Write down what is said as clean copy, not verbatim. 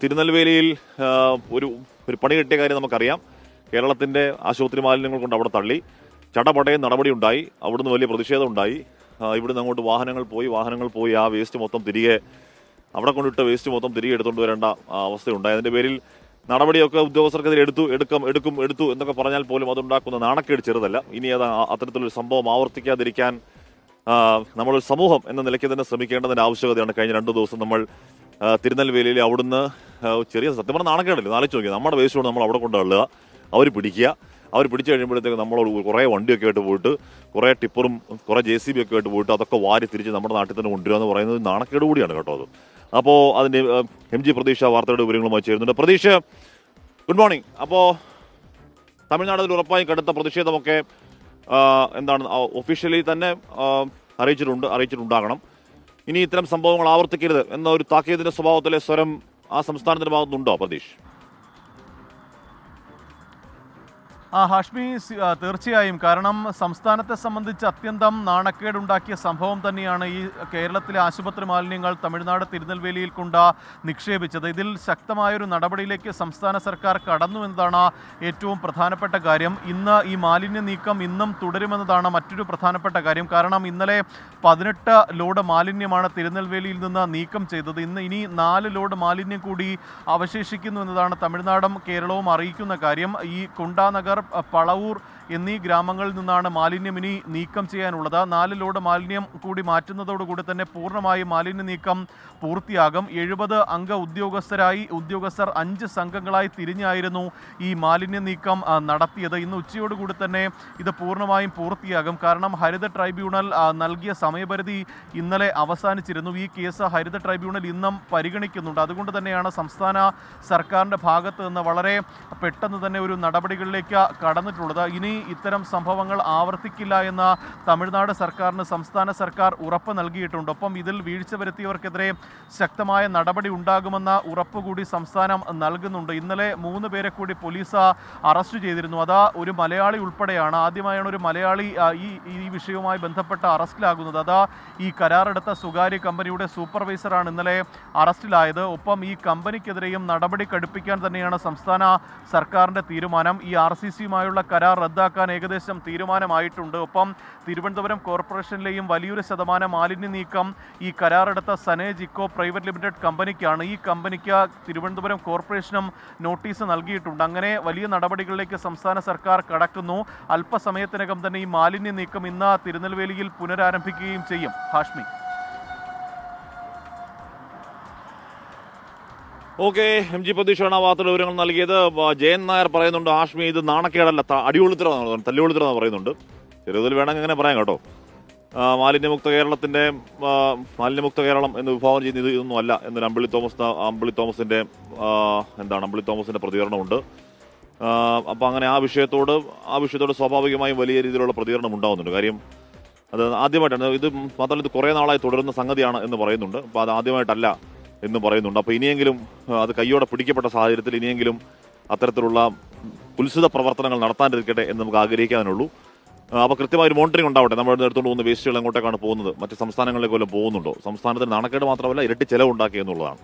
തിരുനെൽവേലിയിൽ ഒരു ഒരു പണി കിട്ടിയ കാര്യം നമുക്കറിയാം. കേരളത്തിൻ്റെ ആശുപത്രി മാലിന്യങ്ങൾ കൊണ്ട് അവിടെ തള്ളി ചടപടയും നടപടി ഉണ്ടായി. അവിടുന്ന് വലിയ പ്രതിഷേധം ഉണ്ടായി. ഇവിടുന്ന് അങ്ങോട്ട് വാഹനങ്ങൾ പോയി ആ വേസ്റ്റ് മൊത്തം തിരികെ അവിടെ കൊണ്ടിട്ട് വേസ്റ്റ് മൊത്തം തിരികെ എടുത്തുകൊണ്ട് വരേണ്ട അവസ്ഥയുണ്ടായി. അതിൻ്റെ പേരിൽ നടപടിയൊക്കെ ഉദ്യോഗസ്ഥർക്കെതിരെ എടുത്തു എന്നൊക്കെ പറഞ്ഞാൽ പോലും അതുണ്ടാക്കുന്ന നാണക്കേട് ചെറുതല്ല. ഇനി അത് അത്തരത്തിലൊരു സംഭവം ആവർത്തിക്കാതിരിക്കാൻ നമ്മളൊരു സമൂഹം എന്ന നിലയ്ക്ക് തന്നെ ശ്രമിക്കേണ്ടതിൻ്റെ ആവശ്യകതയാണ്. കഴിഞ്ഞ 2 ദിവസം നമ്മൾ തിരുനെൽവേലിയിൽ അവിടുന്ന് ചെറിയ സത്യം പറഞ്ഞാൽ നാണക്കേടല്ലേ, ആലോചിച്ച് നോക്കി. നമ്മുടെ വേസ്റ്റ് കൊണ്ട് നമ്മൾ അവിടെ കൊണ്ട് തള്ളുക, അവർ പിടിച്ചു കഴിയുമ്പോഴത്തേക്ക് നമ്മൾ കുറേ വണ്ടിയൊക്കെ ആയിട്ട് പോയിട്ട് കുറേ ടിപ്പറും കുറേ JCB ഒക്കെ ആയിട്ട് പോയിട്ട് അതൊക്കെ വാരി തിരിച്ച് നമ്മുടെ നാട്ടിൽ തന്നെ കൊണ്ടുവരിക എന്ന് പറയുന്നത് നാണക്കേട് കൂടിയാണ് കേട്ടോ അത്. അപ്പോൾ അതിൻ്റെ MG പ്രതീക്ഷ വാർത്തയുടെ വിവരങ്ങളുമായി ചേരുന്നുണ്ട്. പ്രതീക്ഷ, ഗുഡ് മോർണിംഗ്. അപ്പോൾ തമിഴ്നാട്ടിൽ ഉറപ്പായും കടുത്ത പ്രതിഷേധമൊക്കെ എന്താണ് ഒഫീഷ്യലി തന്നെ അറിയിച്ചിട്ടുണ്ടാകണം. ഇനി ഇത്തരം സംഭവങ്ങൾ ആവർത്തിക്കരുത് എന്ന ഒരു താക്കീതിന്റെ സ്വഭാവത്തിലെ സ്വരം ആ സംസ്ഥാനത്തിന്റെ ഭാഗത്തുണ്ടോ പ്രതീഷ്? ഹാഷ്മി, തീർച്ചയായും. കാരണം സംസ്ഥാനത്തെ സംബന്ധിച്ച് അത്യന്തം നാണക്കേടുണ്ടാക്കിയ സംഭവം തന്നെയാണ് ഈ കേരളത്തിലെ ആശുപത്രി മാലിന്യങ്ങൾ തമിഴ്നാട് തിരുനെൽവേലിയിൽ കൊണ്ട് നിക്ഷേപിച്ചത്. ഇതിൽ ശക്തമായൊരു നടപടിയിലേക്ക് സംസ്ഥാന സർക്കാർ കടന്നു എന്നതാണ് ഏറ്റവും പ്രധാനപ്പെട്ട കാര്യം. ഇന്ന് ഈ മാലിന്യ നീക്കം ഇന്നും തുടരുമെന്നതാണ് മറ്റൊരു പ്രധാനപ്പെട്ട കാര്യം. കാരണം ഇന്നലെ 18 ലോഡ് മാലിന്യമാണ് തിരുനെൽവേലിയിൽ നിന്ന് നീക്കം ചെയ്തത്. ഇനി 4 ലോഡ് മാലിന്യം കൂടി അവശേഷിക്കുന്നു എന്നതാണ് തമിഴ്നാടും കേരളവും അറിയിക്കുന്ന കാര്യം. ഈ കുണ്ടാനഗർ, പളവൂർ എന്നീ ഗ്രാമങ്ങളിൽ നിന്നാണ് മാലിന്യം ഇനി നീക്കം ചെയ്യാനുള്ളത്. 4 ലോഡ് മാലിന്യം കൂടി മാറ്റുന്നതോടുകൂടി തന്നെ പൂർണ്ണമായും മാലിന്യ നീക്കം പൂർത്തിയാകും. 70 അംഗ ഉദ്യോഗസ്ഥർ 5 സംഘങ്ങളായി തിരിഞ്ഞായിരുന്നു ഈ മാലിന്യ നീക്കം നടത്തിയത്. ഇന്ന് ഉച്ചയോടുകൂടി തന്നെ ഇത് പൂർണ്ണമായും പൂർത്തിയാകും. കാരണം ഹരിത ട്രൈബ്യൂണൽ നൽകിയ സമയപരിധി ഇന്നലെ അവസാനിച്ചിരുന്നു. ഈ കേസ് ഹരിത ട്രൈബ്യൂണൽ ഇന്നും പരിഗണിക്കുന്നുണ്ട്. അതുകൊണ്ട് തന്നെയാണ് സംസ്ഥാന സർക്കാരിൻ്റെ ഭാഗത്ത് നിന്ന് വളരെ പെട്ടെന്ന് തന്നെ ഒരു നടപടികളിലേക്ക് കടന്നിട്ടുള്ളത്. ഇനി ഇത്തരം സംഭവങ്ങൾ ആവർത്തിക്കില്ല എന്ന തമിഴ്നാട് സർക്കാരിന് സംസ്ഥാന സർക്കാർ ഉറപ്പ് നൽകിയിട്ടുണ്ട്. ഒപ്പം ഇതിൽ വീഴ്ച വരുത്തിയവർക്കെതിരെ ശക്തമായ നടപടി ഉണ്ടാകുമെന്ന ഉറപ്പ് കൂടി സംസ്ഥാനം നൽകുന്നുണ്ട്. ഇന്നലെ 3 പേരെ കൂടി പോലീസ് അറസ്റ്റ് ചെയ്തിരുന്നു. അത് ഒരു മലയാളി ഉൾപ്പെടെയാണ്. ആദ്യമായാണ് ഒരു മലയാളി ഈ വിഷയവുമായി ബന്ധപ്പെട്ട് അറസ്റ്റിലാകുന്നത്. അത് ഈ കരാറെടുത്ത സ്വകാര്യ കമ്പനിയുടെ സൂപ്പർവൈസറാണ് ഇന്നലെ അറസ്റ്റിലായത്. ഒപ്പം ഈ കമ്പനിക്കെതിരെയും നടപടി കടുപ്പിക്കാൻ തന്നെയാണ് സംസ്ഥാന സർക്കാരിൻ്റെ തീരുമാനം. ഈ RCCയുമായുള്ള കരാർ റദ്ദാക്കാൻ ഏകദേശം തീരുമാനമായിട്ടുണ്ട്. ഒപ്പം തിരുവനന്തപുരം കോർപ്പറേഷനിലെയും വലിയൊരു ശതമാനം മാലിന്യ നീക്കം ഈ കരാറെടുത്ത സനേജ് ഇക്കോ പ്രൈവറ്റ് ലിമിറ്റഡ് കമ്പനിക്കാണ്. ഈ കമ്പനിക്ക് തിരുവനന്തപുരം കോർപ്പറേഷനും നോട്ടീസ് നൽകിയിട്ടുണ്ട്. അങ്ങനെ വലിയ നടപടികളിലേക്ക് സംസ്ഥാന സർക്കാർ കടക്കുന്നു. അല്പസമയത്തിനകം തന്നെ ഈ മാലിന്യ നീക്കം ഇന്ന് തിരുനെൽവേലിയിൽ പുനരാരംഭിക്കുകയും ചെയ്യും. ഹാഷ്മി. ഓക്കെ, MG പ്രതീക്ഷയാണ് ആ വാർത്തയുടെ വിവരങ്ങൾ നൽകിയത്. ജയൻ നായർ പറയുന്നുണ്ട്, ഹാഷ്മി ഇത് നാണക്കേടല്ല, അടിയൊളുത്തരമാണ്, തല്ലിയൊളുത്തരമെന്ന് പറയുന്നുണ്ട്. ചെറുതിൽ വേണമെങ്കിൽ അങ്ങനെ പറയാം കേട്ടോ. മാലിന്യമുക്ത കേരളം എന്ന് വിഭാവനം ചെയ്യുന്ന ഇതൊന്നും അല്ല എന്നൊരു അമ്പിളി തോമസിന്റെ പ്രതികരണമുണ്ട്. അപ്പോൾ അങ്ങനെ ആ വിഷയത്തോട് സ്വാഭാവികമായും വലിയ രീതിയിലുള്ള പ്രതികരണം ഉണ്ടാകുന്നുണ്ട്. കാര്യം അത് ആദ്യമായിട്ടാണ്. ഇത് മാത്രമല്ല, ഇത് കുറേ നാളായി തുടരുന്ന സംഗതിയാണ് എന്ന് പറയുന്നുണ്ട്. അപ്പോൾ അത് ആദ്യമായിട്ടല്ല എന്ന് പറയുന്നുണ്ട്. അപ്പോൾ ഇനിയെങ്കിലും അത് കയ്യോടെ പിടിക്കപ്പെട്ട സാഹചര്യത്തിൽ ഇനിയെങ്കിലും അത്തരത്തിലുള്ള കുൽസിത പ്രവർത്തനങ്ങൾ നടത്താണ്ടിരിക്കട്ടെ എന്ന് നമുക്ക് ആഗ്രഹിക്കാനുള്ളൂ. അപ്പോൾ കൃത്യമായ ഒരു മോണിറ്ററിംഗ് ഉണ്ടാവട്ടെ. നമ്മൾ എടുത്തുകൊണ്ട് പോകുന്ന വേസ്റ്റുകൾ എങ്ങോട്ടേക്കാണ് പോകുന്നത്, മറ്റ് സംസ്ഥാനങ്ങളിലേക്ക് വല്ലതും പോകുന്നുണ്ടോ, സംസ്ഥാനത്തിന് നാണക്കേട് മാത്രമല്ല ഇരട്ടി ചെലവുണ്ടാക്കി എന്നുള്ളതാണ്.